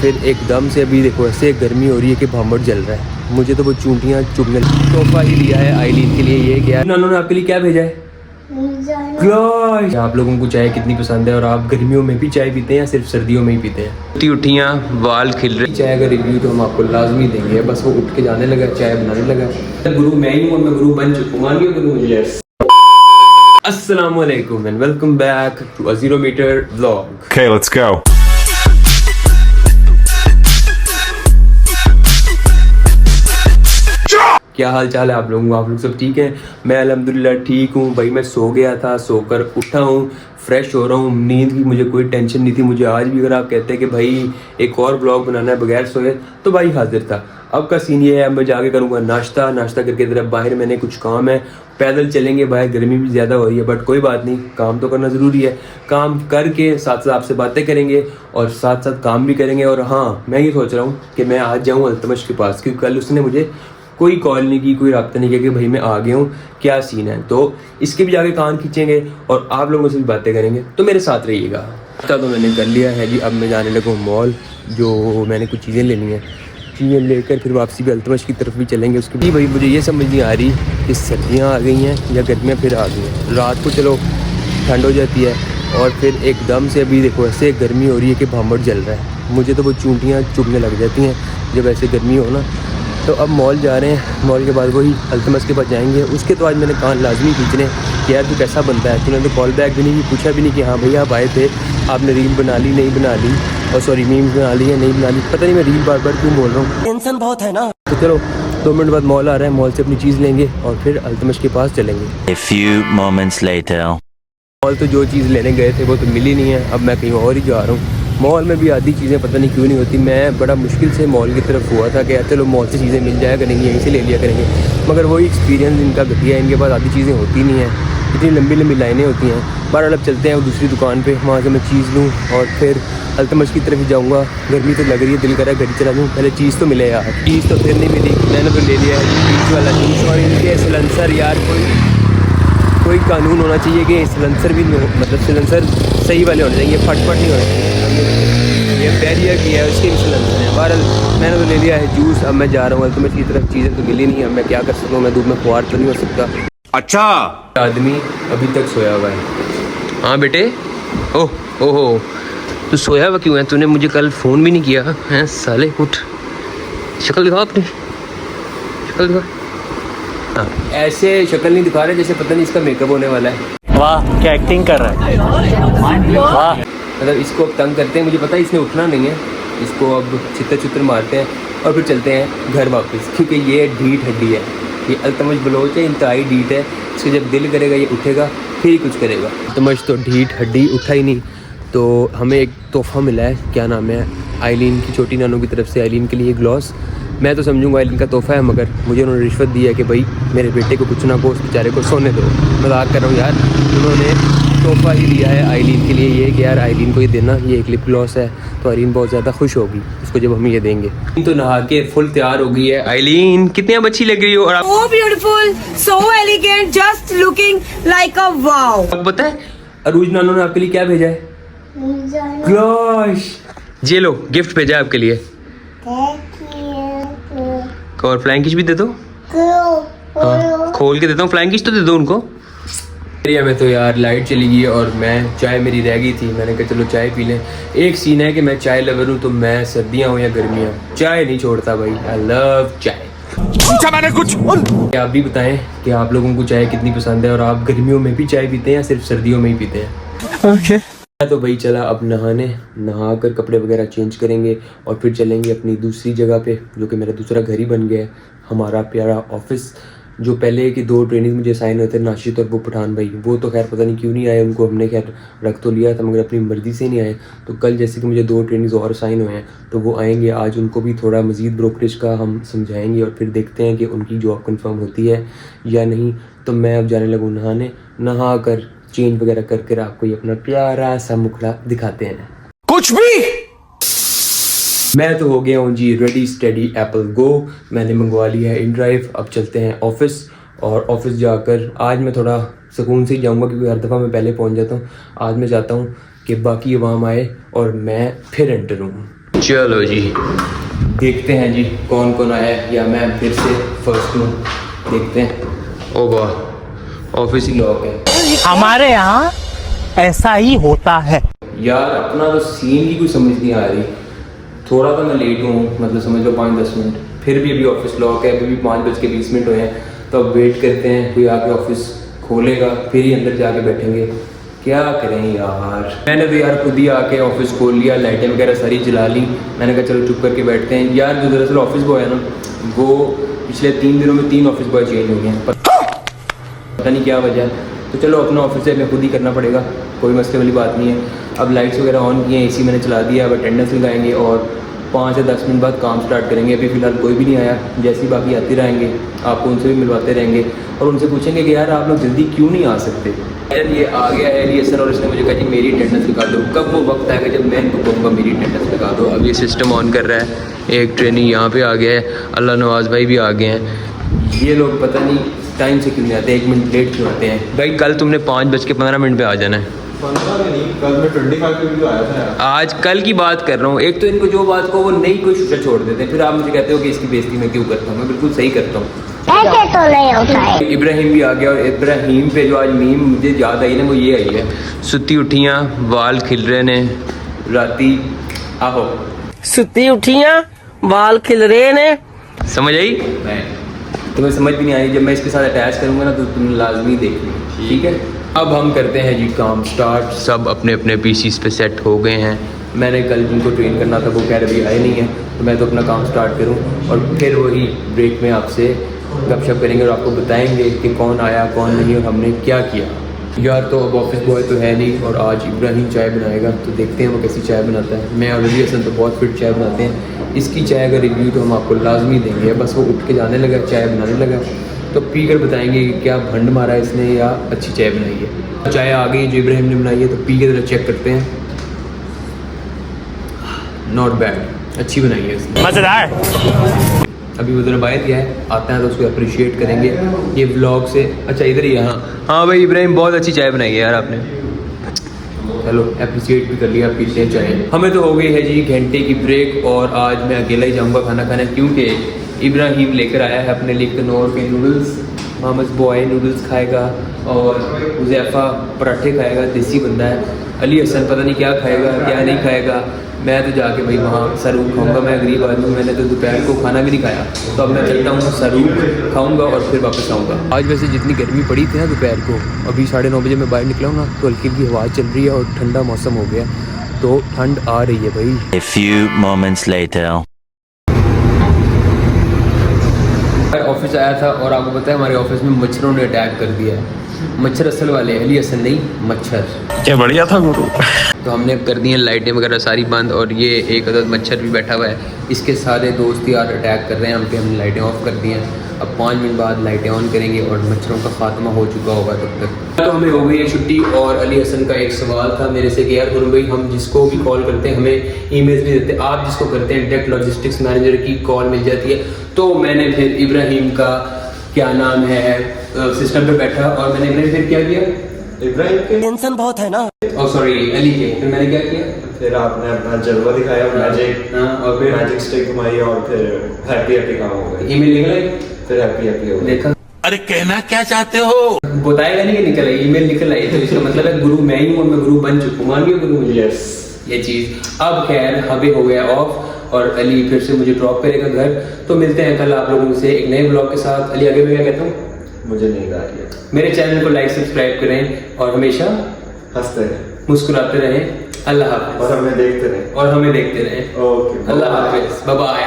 फिर एकदम से अभी देखो ऐसे गर्मी हो रही है कि भामट जल रहा है। मुझे तो वो चूंटियाँ चुभने। तोहफा ही लिया है आइलीन के लिए। ये क्या है उन्होंने आपके लिए क्या भेजा है? आप लोगों को चाय कितनी पसंद है और आप गर्मियों में भी चाय पीते हैं या सिर्फ सर्दियों में ही पीते हैं? उठियाँ बाल खिल रहे। चाय का रिव्यू तो हम आपको लाजमी देंगे। बस वो उठ के जाने लगा, चाय बनाने लगा। गुरु मैं ही हूँ, मैं गुरु बन चुका हूँ। मान लिया गुरु मुझे। अस्सलाम वालेकुम and welcome back to a 0 metre vlog. Okay, let's go. क्या हाल चाल है आप लोगों को? आप लोग सब ठीक हैं? मैं अल्हम्दुलिल्लाह ठीक हूँ भाई। मैं सो गया था, सोकर उठा हूँ, फ्रेश हो रहा हूँ। नींद की मुझे कोई टेंशन नहीं थी। मुझे आज भी अगर आप कहते हैं कि भाई एक और ब्लॉग बनाना है बगैर सोए, तो भाई हाजिर था। अब का सीन ये है, मैं जाके करूँगा नाश्ता करके तरफ बाहर मैंने कुछ काम है, पैदल चलेंगे। बाहर गर्मी भी ज़्यादा हो रही है, बट कोई बात नहीं, काम तो करना ज़रूरी है। काम करके साथ साथ आपसे बातें करेंगे और साथ साथ काम भी करेंगे। और हाँ, मैं ये सोच रहा हूँ कि मैं आज जाऊँ अल्तमश के पास, क्योंकि कल उसने मुझे कोई कॉल नहीं की, कोई रब्ता नहीं किया कि भाई मैं आ गया हूँ, क्या सीन है। तो इसके भी जाके कान खींचेंगे और आप लोगों से भी बातें करेंगे, तो मेरे साथ रहिएगा। तो मैंने कर लिया है जी। अब मैं जाने लगा हूँ मॉल, जो मैंने कुछ चीज़ें लेनी हैं। चीज़ें लेकर फिर वापसी भी अल्तमश की तरफ भी चलेंगे। उसके भी भाई मुझे ये समझ नहीं आ रही कि सर्दियाँ आ गई हैं या गर्मियाँ फिर आ गई हैं। रात को चलो ठंड हो जाती है और फिर एकदम से अभी देखो ऐसे गर्मी हो रही है कि भामट जल रहा है। मुझे तो वो चूंटियाँ चुभने लग जाती हैं जब ऐसे गर्मी हो ना। तो अब मॉल जा रहे हैं, मॉल के बाद वही अल्तमश के पास जाएंगे। उसके तो आज मैंने कान लाजमी खींचने कि यार तू कैसा बनता है। तूने तो कॉल बैक भी नहीं, पूछा भी नहीं कि हाँ भैया आप आए थे, आपने रील बना ली नहीं बना ली, और सॉरी मीम्स बना ली है नहीं बना ली। पता नहीं मैं रील बार बार क्यों बोल रहा हूँ, टेंशन बहुत है ना। तो चलो 2 मिनट बाद मॉल आ रहा है, मॉल से अपनी चीज़ लेंगे और फिर अल्तमश के पास चलेंगे। A few moments later. Mall तो जो चीज़ लेने गए थे वो तो मिली नहीं है। अब मैं कहीं और ही जा रहा हूँ। मॉल में भी आधी चीज़ें पता नहीं क्यों नहीं होती। मैं बड़ा मुश्किल से मॉल की तरफ हुआ था कि चलो मॉल से चीज़ें मिल जाया करेंगी, यहीं से ले लिया करेंगे, मगर वही एक्सपीरियंस इनका घटिया है। इनके पास आधी चीज़ें होती नहीं हैं, इतनी लंबी लंबी लाइनें होती हैं। बार अब चलते हैं दूसरी दुकान पे, वहाँ से मैं चीज़ लूँ और फिर अल्तमश की तरफ ही जाऊँगा। गर्मी तो लग रही है, दिल कर रहा है घड़ी चला लूँ, पहले चीज़ तो मिले यार। चीज़ तो फिर नहीं मिली, मैंने तो ले लिया है बीच वाला जूस। और इनके सिलेंसर यार, कोई कानून होना चाहिए कि सिलेंसर भी मतलब सिलेंसर सही वाले होने चाहिए, फटफट नहीं होने चाहिए। ये बैरियर की है, उसके भी सिलेंसर है। बहरहाल मैंने तो ले लिया है जूस। अब मैं जा रहा हूँ अल्तमश की तरफ। चीज़ें तो मिली नहीं, अब मैं क्या कर सकता हूँ, मैं धूप में खुआर तो नहीं हो सकता। अच्छा आदमी अभी तक सोया हुआ है। हाँ बेटे, ओहो तू सोया हुआ क्यों है? तूने मुझे कल फ़ोन भी नहीं किया है साले। उठ, शक्ल दिखा अपनी, शक्ल दिखा। हाँ, ऐसे शक्ल नहीं दिखा रहे जैसे पता नहीं इसका मेकअप होने वाला है। वाह क्या एक्टिंग कर रहा है, वाह। मतलब इसको अब तंग करते हैं, मुझे पता है इसने उठना नहीं है। इसको अब चित्र मारते हैं और फिर चलते हैं घर वापस, क्योंकि ये ढीठ हड्डी है। ये अल्तमश बलोच है, इंतहाई ढीठ है। इसको जब दिल करेगा ये उठेगा, फिर ही कुछ करेगा। अल्तमश तो ढीठ हड्डी, उठा ही नहीं। तो हमें एक तोहफ़ा मिला है, क्या नाम है, आइलीन की छोटी नानू की तरफ से आइलीन के लिए ग्लॉस। मैं तो समझूंगा आइलीन का तोहफ़ा है, मगर मुझे उन्होंने रिश्वत दी है कि भाई मेरे बेटे को कुछ ना को, उस बेचारे को सोने दो। मजाक कर रहा हूँ यार। उन्होंने तोहफ़ा ही दिया है आइलीन के लिए ये कि यार आइलीन को ये देना, ये एक लिप ग्लॉस है। तो आइलीन बहुत ज़्यादा खुश होगी उसको जब हम ये देंगे। तो नहा के फुल तैयार हो गई है। आइलीन कितनी अच्छी लग रही हो। और So beautiful, so elegant, just looking like a wow. अब पता है अरूज नानू ने आपके लिए क्या भेजा है? ग्लॉस। ये लो गिफ्ट भेजा है आपके लिए। और फ्लाइंग किश भी दे दो। हाँ, खोल के देता हूँ, फ्लाइंग किश तो दे दो उनको। एरिया में तो यार लाइट चली गई और मैं चाय मेरी रह गई थी। मैंने कहा चलो चाय पी लें। एक सीन है कि मैं चाय लवर हूँ, तो मैं सर्दियाँ हो या गर्मियाँ चाय नहीं छोड़ता भाई। आई लव चाय। पूछा मैंने कुछ। आप भी बताएं कि आप लोगों को चाय कितनी पसंद है और आप गर्मियों में भी चाय पीते हैं या सिर्फ सर्दियों में ही पीते हैं? ओके तो भाई चला अब नहा कर कपड़े वगैरह चेंज करेंगे और फिर चलेंगे अपनी दूसरी जगह पे, जो कि मेरा दूसरा घर ही बन गया है, हमारा प्यारा ऑफिस। जो पहले की 2 ट्रेनिंग मुझे साइन होते थे, नाशिद और वो पठान भाई, वो तो खैर पता नहीं क्यों नहीं आए। उनको हमने खैर रख तो लिया था मगर अपनी मर्ज़ी से नहीं आए। तो कल जैसे कि मुझे 2 ट्रेनिंग्स और साइन हुए हैं, तो वो आएंगे आज। उनको भी थोड़ा मज़ीद ब्रोकरेज का हम समझाएंगे और फिर देखते हैं कि उनकी जॉब कंफर्म होती है या नहीं। तो मैं अब जाने लगूँ नहा कर चेंज वगैरह करके आपको ये अपना प्यारा सा मुखड़ा दिखाते हैं। कुछ भी। मैं तो हो गया हूँ जी रेडी स्टेडी एप्पल गो। मैंने मंगवा लिया है इन ड्राइव। अब चलते हैं ऑफिस, और ऑफिस जाकर आज मैं थोड़ा सुकून से ही जाऊँगा, क्योंकि हर दफ़ा मैं पहले पहुँच जाता हूँ। आज मैं चाहता हूँ कि बाकी अवाम आए और मैं फिर एंटर हूँ। चलो जी देखते हैं जी कौन कौन आया है, या मैं फिर से फर्स्ट हूँ, देखते हैं। ओ वाह ऑफिस ही लॉक है। हमारे यहाँ ऐसा ही होता है। यार अपना तो सीन की कोई समझ नहीं आ रही। थोड़ा तो मैं लेट हूँ, मतलब समझ लो 5-10 मिनट, फिर भी अभी ऑफिस लॉक है, अभी भी 5:20 हुए हैं। तो अब वेट करते हैं कोई आके ऑफिस खोलेगा, फिर ही अंदर जाके बैठेंगे। क्या करें यार, मैंने तो यार खुद ही आके ऑफिस खोल लिया, लाइटें वगैरह सारी जला ली। मैंने कहा चलो चुप करके बैठते हैं। यार जो दरअसल ऑफिस बॉय है ना, वो पिछले 3 दिनों में 3 ऑफिस बॉय चेंज हो गए हैं, पता नहीं क्या वजह है। तो चलो अपना ऑफिस है मैं खुद ही करना पड़ेगा, कोई मसले वाली बात नहीं है। अब लाइट्स वगैरह ऑन की हैं, एसी मैंने चला दिया, अब अटेंडेंस लगाएंगे और 5 से 10 मिनट बाद काम स्टार्ट करेंगे। अभी फ़िलहाल कोई भी नहीं आया, जैसे ही बाकी आते रहेंगे आपको उनसे भी मिलवाते रहेंगे और उनसे पूछेंगे कि यार आप लोग जल्दी क्यों नहीं आ सकते। यार ये आ गया है एलियसन और इसने मुझे कहा कि मेरी अटेंडेंस लगा दो। कब वो वक्त आएगा जब मैं इनको कहूँगा मेरी अटेंडेंस लगा दो। अब ये सिस्टम ऑन कर रहा है, एक ट्रेनी यहाँ पे आ गया है, अल्लाह नवाज भाई भी आ गए हैं। ये लोग पता नहीं टाइम से क्यों नहीं आते, 1 मिनट लेट क्यों आते हैं। भाई कल तुमने 5:15 पे आ जाना है। 15 में नहीं, कल मैं 25 के भी आया था यार। आज कल की बात कर रहा हूँ। एक तो इनको जो बात को वो नई कोई शुशा छोड़ देते हैं, फिर आप मुझे कहते हो कि इसकी बेइज्जती मैं क्यों करता हूँ। मैं बिल्कुल सही करता हूँ। ऐसे तो नहीं होता है। इब्राहिम भी आ गया और इब्राहिम पे जो आज मीम मुझे याद आई ना वो ये आई है, सुती उठियाँ वाल खिल रहे ने राती आहो। सुती उठियां बाल खिल रहे ने, समझ आई? तुम्हें समझ भी नहीं आई, जब मैं इसके साथ अटैच करूँगा ना तो तुम लाजमी देखना, ठीक है। अब हम करते हैं जी काम स्टार्ट। सब अपने अपने पीसीस पे सेट हो गए हैं। मैंने कल जिनको ट्रेन करना था वो कह रहे अभी आए नहीं है, तो मैं तो अपना काम स्टार्ट करूं और फिर वही ब्रेक में आपसे गपशप करेंगे और आपको बताएंगे कि कौन आया कौन नहीं और हमने क्या किया। यार तो अब ऑफिस बॉय तो है नहीं और आज इब्राहिम चाय बनाएगा, तो देखते हैं वो कैसी चाय बनाता है। मैं और रवि हसन तो बहुत फिट चाय बनाते हैं, इसकी चाय का रिव्यू तो हम आपको लाजमी देंगे। बस वो उठ के जाने लगा, चाय बनाने लगा, तो पी कर बताएंगे कि क्या भंड मारा इसने या अच्छी चाय बनाई है। चाय आ गई जो इब्राहिम ने बनाई है, तो पी के ज़रा चेक करते हैं। नॉट बैड, अच्छी बनाई है इसने, मजेदार। अभी वो ज़रा बाहर गया है, आता है तो उसको अप्रिशिएट करेंगे ये व्लॉग से। अच्छा इधर ही है, हाँ भाई इब्राहिम बहुत अच्छी चाय बनाई है यार आपने, चलो अप्रिशिएट भी कर लिया, पीते हैं चाय। हमें तो हो गई है जी घंटे की ब्रेक और आज मैं अकेला ही जाऊँगा खाना खाने, क्योंकि इब्राहिम लेकर आया है अपने लिए कनौर के नूडल्स। मोहम्मद बॉय नूडल्स खाएगा और हुज़ैफ़ा पराठे खाएगा, देसी बंदा है। अली हसन पता नहीं क्या खाएगा क्या नहीं खाएगा। मैं तो जाके भाई वहाँ सरूख खाऊंगा, मैं गरीब आदमी, मैंने तो दोपहर को खाना भी नहीं खाया, तो अब मैं चलता हूँ सरूख खाऊंगा और फिर वापस आऊँगा। आज वैसे जितनी गर्मी पड़ी थी ना दोपहर को, अभी 9:30 बजे मैं बाहर निकला हूँ ना तो हल्की हल्की हवा चल रही है और ठंडा मौसम हो गया, तो ठंड आ रही है भाई। A few moments later. Office आया था और आपको पता है हमारे ऑफिस में मच्छरों ने अटैक कर दिया है। मच्छर असल वाले, अली हसन नहीं, मच्छर। क्या बढ़िया था गुरु। तो हमने अब कर दी हैं लाइटें वगैरह सारी बंद और ये एक अदद मच्छर भी बैठा हुआ है, इसके सारे दोस्त यार अटैक कर रहे हैं हम पे। हमने लाइटें ऑफ कर दी हैं, अब 5 मिनट बाद लाइटें ऑन करेंगे और मच्छरों का खात्मा हो चुका होगा तब तक। तो हमें हो गई है छुट्टी और अली हसन का एक सवाल था मेरे से कि यार गुरु भाई हम जिसको भी कॉल करते हैं हमें ईमेल्स नहीं देते, आप जिसको करते हैं डायरेक्ट लॉजिस्टिक्स मैनेजर की कॉल मिल जाती है। तो मैंने फिर इब्राहिम का क्या नाम है सिस्टम पे बैठा और मैंने इब्राहिम फिर क्या किया, इब्राहिम के टेंशन बहुत है ना। और सॉरी अली के, फिर मैंने क्या किया, फिर आपने अपना जलवा दिखाया, मैजिक, और फिर मैजिक स्टिक घुमाई और फिर हैप्पी हैप्पी काम हो गया। ईमेल निकला, फिर हैप्पी हैप्पी हो गया। देखा अरे कहना क्या चाहते हो? बताएगा नहीं कि निकल आई, ईमेल निकल आई, तो इसका मतलब है गुरु मैं ही हूँ, मैं गुरु बन चुका हूँ, मान गया गुरु मुझे। यस, ये चीज़। अब खैर हबे हो गया ऑफ और अली फिर से मुझे ड्रॉप करेगा घर, तो मिलते हैं कल आप लोगों से एक नए ब्लॉग के साथ। अली आगे मैं क्या कहता हूँ, मुझे नहीं कहा किया। मेरे चैनल को लाइक सब्सक्राइब करें और हमेशा हंसते हैं मुस्कुराते रहें। अल्लाह हाफिज़। और हमें देखते रहे। और हमें देखते रहें। ओके, अल्लाह हाफिज़, बाय बाय।